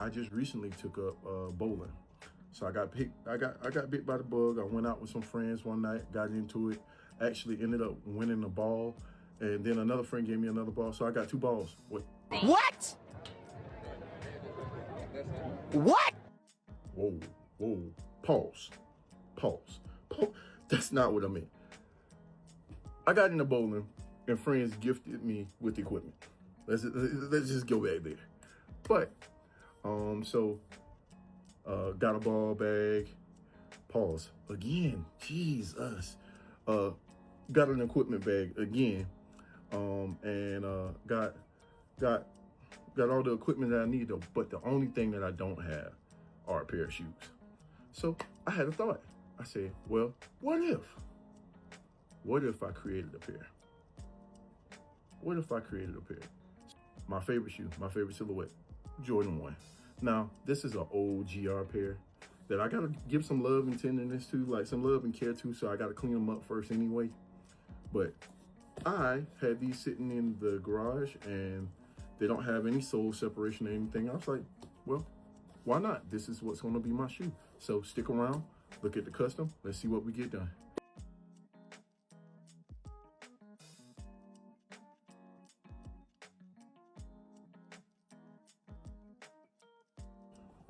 I just recently took up bowling. So I got bit by the bug. I went out with some friends one night, got into it, actually ended up winning the ball. And then another friend gave me another ball. So I got two balls. What? What? Whoa, whoa, pause, pause, pause. That's not what I meant. I got into bowling and friends gifted me with equipment. Let's just go back there. But, got a ball bag, pause, again, Jesus. Got an equipment bag again, and got all the equipment that I need though, but the only thing that I don't have are a pair of shoes. So I had a thought. I said, well, what if I created a pair? What if I created a pair? My favorite shoe, my favorite silhouette, Jordan 1. Now, this is an old GR pair that I gotta give some love and tenderness to, like some love and care to, so I gotta clean them up first anyway. But I had these sitting in the garage and they don't have any sole separation or anything. I was like, well, why not? This is what's gonna be my shoe. So stick around, look at the custom, let's see what we get done.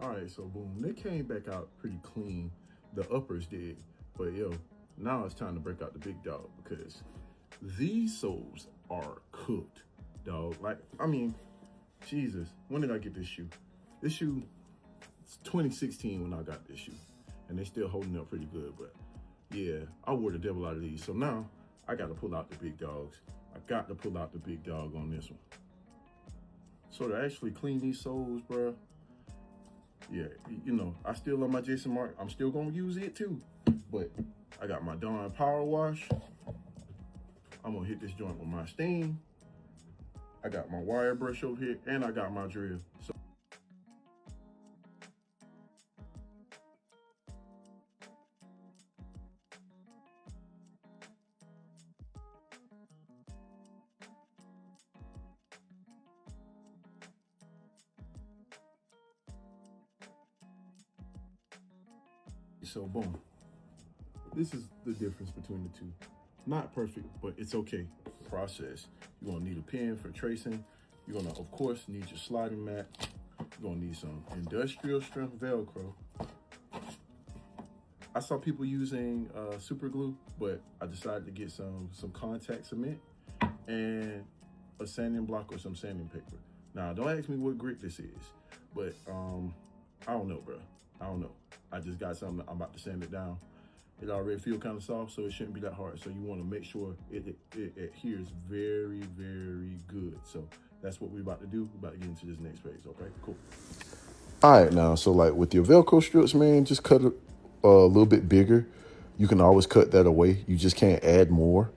All right, so boom, they came back out pretty clean. The uppers did, but yo, now it's time to break out the big dog because these soles are cooked, dog. Like, I mean, Jesus, when did I get this shoe? This shoe, it's 2016 when I got this shoe, and they still holding up pretty good, but yeah, I wore the devil out of these. So now I got to pull out the big dogs. I got to pull out the big dog on this one. So to actually clean these soles, bruh, yeah, you know, I still love my Jason Mark. I'm still gonna use it too. But I got my Dawn Power Wash. I'm gonna hit this joint with my steam. I got my wire brush over here, and I got my drill. So boom. This is the difference between the two. Not perfect, but it's okay. Process. You're gonna need a pen for tracing. You're gonna, of course, need your sliding mat. You're gonna need some industrial strength Velcro. I saw people using super glue, but I decided to get some contact cement and a sanding block or some sanding paper. Now, don't ask me what grit this is, but I don't know, bro. I don't know. I just got something, I'm about to sand it down. It already feels kind of soft, so it shouldn't be that hard. So you want to make sure it adheres very, very good. So that's what we're about to do. We're about to get into this next phase, okay? Cool. All right, now, so like with your Velcro strips, man, just cut it a little bit bigger. You can always cut that away. You just can't add more.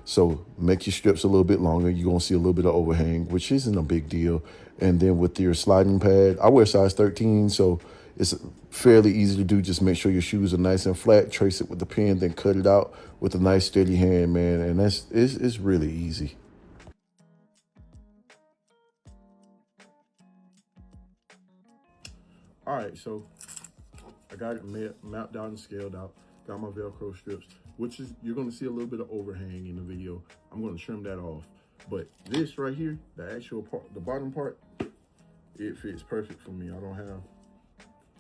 So make your strips a little bit longer. You're gonna see a little bit of overhang, which isn't a big deal. And then with your sliding pad, I wear size 13, so it's fairly easy to do. Just make sure your shoes are nice and flat, trace it with the pen, then cut it out with a nice steady hand, man. And it's really easy. All right, so I got it mapped out and scaled out. Got my Velcro strips, which is, you're gonna see a little bit of overhang in the video. I'm gonna trim that off. But this right here, the actual part, the bottom part, it fits perfect for me.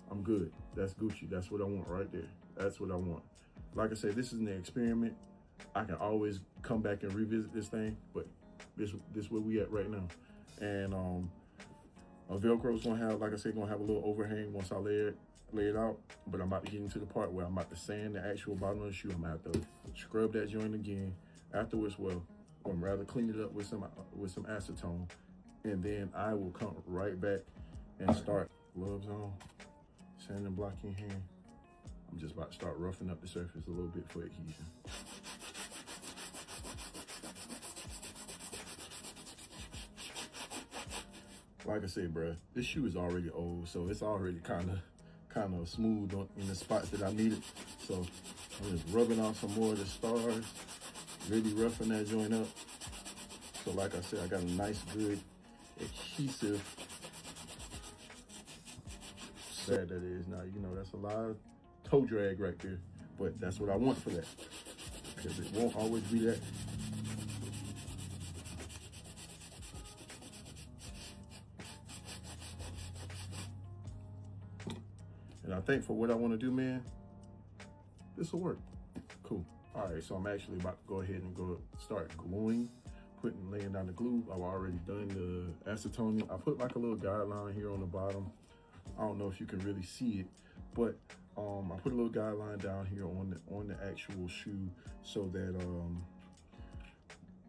I'm good. That's Gucci. That's what I want right there. That's what I want. Like I said, this is an experiment. I can always come back and revisit this thing, but this where we at right now. And Velcro's gonna have, like I said, gonna have a little overhang once I lay it out. But I'm about to get into the part where I'm about to sand the actual bottom of the shoe. I'm gonna have to scrub that joint again afterwards. Well, I'm rather clean it up with some acetone, and then I will come right back and start. Gloves on, sanding block in hand. I'm just about to start roughing up the surface a little bit for adhesion. Like I said, bruh, this shoe is already old, so it's already kind of smooth in the spots that I need it. So I'm just rubbing off some more of the stars, really roughing that joint up. So like I said, I got a nice, good, adhesive bad that is. Now, you know, that's a lot of toe drag right there, but that's what I want for that, because it won't always be that. And I think for what I want to do, man, this will work. Cool. All right, so I'm actually about to go ahead and start gluing, laying down the glue. I've already done the acetone. I put like a little guideline here on the bottom. I don't know if you can really see it, but I put a little guideline down here on the actual shoe so that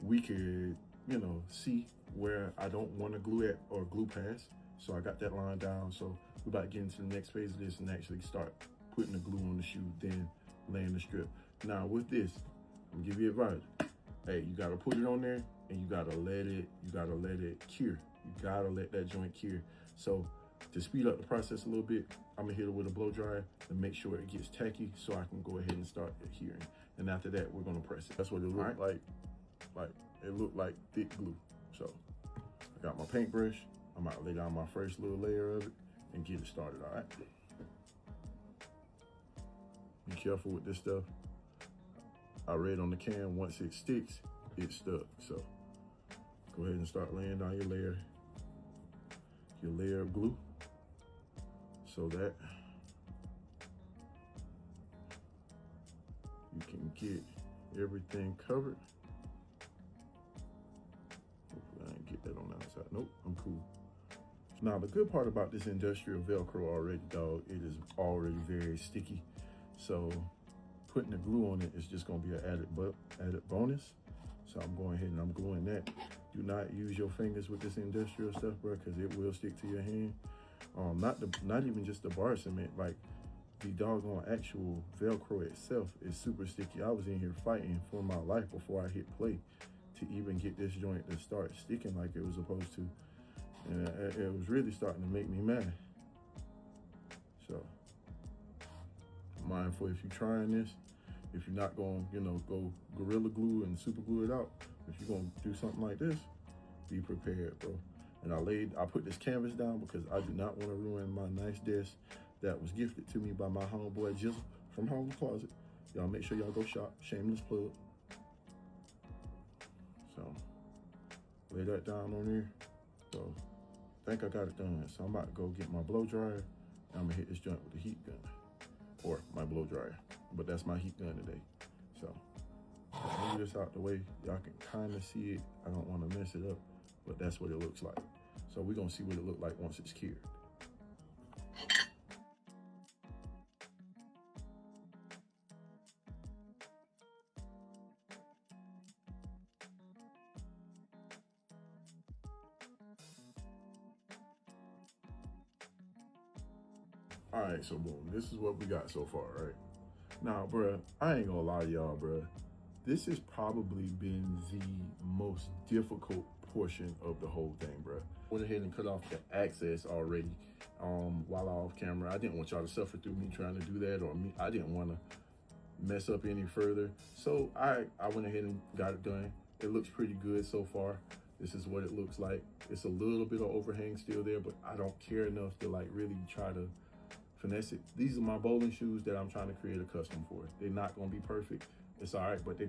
we could, you know, see where I don't want to glue at or glue past. So I got that line down. So we're about to get into the next phase of this and actually start putting the glue on the shoe, then laying the strip. Now with this, I'm gonna give you advice. Hey, you gotta put it on there and you gotta let it cure. You gotta let that joint cure. So to speed up the process a little bit, I'm gonna hit it with a blow dryer to make sure it gets tacky so I can go ahead and start adhering. And after that, we're gonna press it. That's what it looked like. Like it looked like thick glue. So I got my paintbrush. I'm about to lay down my first little layer of it and get it started, all right? Be careful with this stuff. I read on the can, once it sticks, it's stuck. So go ahead and start laying down your layer of glue so that you can get everything covered. Hopefully I didn't get that on the outside. Nope, I'm cool. Now, the good part about this industrial Velcro already, dog, it is already very sticky. So putting the glue on it is just gonna be an added bonus. So I'm going ahead and I'm gluing that. Do not use your fingers with this industrial stuff, bro, because it will stick to your hand. Not even just the bar cement, like the doggone actual Velcro itself is super sticky. I was in here fighting for my life before I hit play to even get this joint to start sticking like it was supposed to. And it was really starting to make me mad. So, mindful if you're trying this, if you're not going to, you know, go Gorilla Glue and super glue it out, if you're going to do something like this, be prepared, bro. And I put this canvas down because I do not want to ruin my nice desk that was gifted to me by my homeboy Jizzle from Home Closet. Y'all make sure y'all go shop, shameless plug. So, lay that down on there. So, I think I got it done. So I'm about to go get my blow dryer and I'm gonna hit this joint with the heat gun, or my blow dryer, but that's my heat gun today. So move this out the way. Y'all can kind of see it. I don't want to mess it up, but that's what it looks like. So we're gonna see what it looked like once it's cured. All right, so boom, this is what we got so far, right? Now, bruh, I ain't gonna lie to y'all, bruh. This has probably been the most difficult portion of the whole thing, bruh. Went ahead and cut off the access already while off camera. I didn't want y'all to suffer through me trying to do that, or I didn't want to mess up any further. So I went ahead and got it done. It looks pretty good so far. This is what it looks like. It's a little bit of overhang still there, but I don't care enough to like really try to finesse it. These are my bowling shoes that I'm trying to create a custom for. They're not gonna be perfect. It's all right, but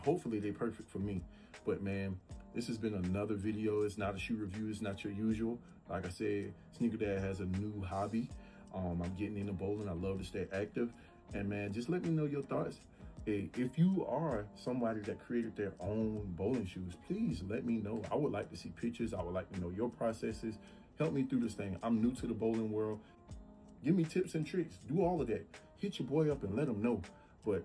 hopefully they're perfect for me. But man, this has been another video. It's not a shoe review. It's not your usual. Like I said, Sneaker Dad has a new hobby. I'm getting into bowling. I love to stay active. And man, just let me know your thoughts. Hey, if you are somebody that created their own bowling shoes, please let me know. I would like to see pictures. I would like to know your processes. Help me through this thing. I'm new to the bowling world. Give me tips and tricks. Do all of that. Hit your boy up and let him know. But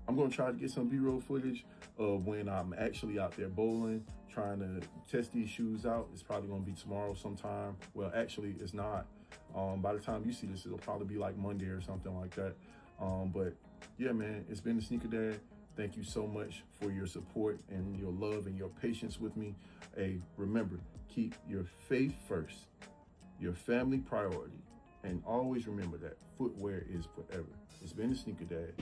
I'm going to try to get some B-roll footage of when I'm actually out there bowling, trying to test these shoes out. It's probably going to be tomorrow sometime. Well, actually, it's not. By the time you see this, it'll probably be like Monday or something like that. But yeah, man, it's been the Sneaker Dad. Thank you so much for your support and your love and your patience with me. Hey, remember, keep your faith first, your family priority. And always remember that footwear is forever. It's been the Sneaker Dad.